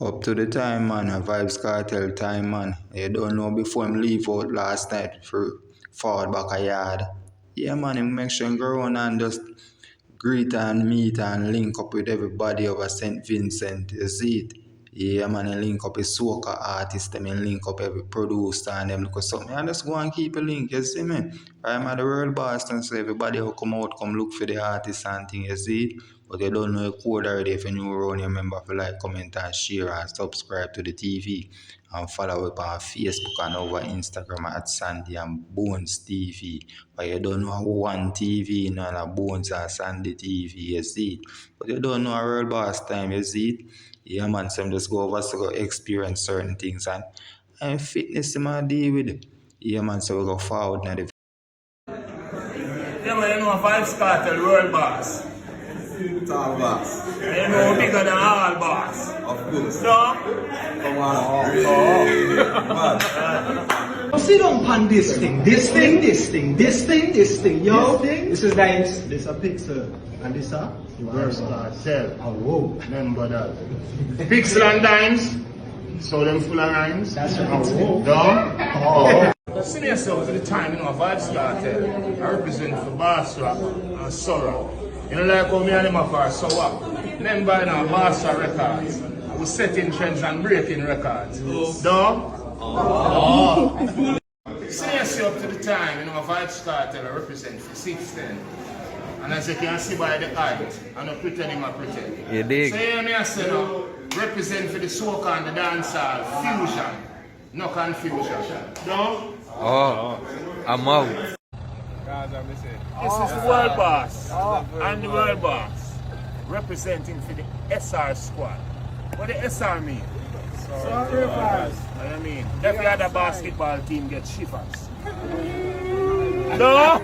Up to the time, man, a Vybz Kartel time, man. You don't know before him leave out last night for forward back a yard. Yeah, man, him make sure him go around and just greet and meet and link up with everybody over St. Vincent. You see it? Yeah, man, he link up with soca artists, them and link up every producer and them look at something. And just go and keep a link, you see me? I'm at the world Boston, so everybody who come out, come look for the artists and things, you see it? But you don't know the code already. If you're new around, you remember to like, comment and share and subscribe to the TV. And follow up on Facebook and over Instagram at Sandy and Bones TV. But you don't know one TV, none of Bones and Sandy TV, you see it? But you don't know a real boss time, you see it? Yeah, man, so I'm just go over to go experience certain things and fitness in my deal with it. Yeah, man, so we go forward now. Yeah, man, you know Vybz Kartel, world boss. Tall boss. You know bigger than all boss. Of course. So? Come on. Sit down on this thing, yo. This is nice. This a pixel and this a Vybz Kartel. Oh, whoa. Remember that. Pixel and dimes. So them full of rhymes. That's right. Oh, whoa. Oh. See yourself at the time, you know, Vybz Kartel. I represent for Bass Rock and Sorrow. You know, like how me and them are for so what? Remember, you know, Bass Rock records. We setting trends and breaking records. No? See yourself to the time, you know, Vybz Kartel I represent for 610. And as you can see by the height, I'm not pretending I pretend. You dig? So you me I say now, represent for the soca and the dancehall, fusion. No confusion. No? Oh, I'm out. This is the world boss and the world boss representing for the SR squad. What the SR mean? Sacrifice. What do you mean? Every other basketball team gets shivers. No?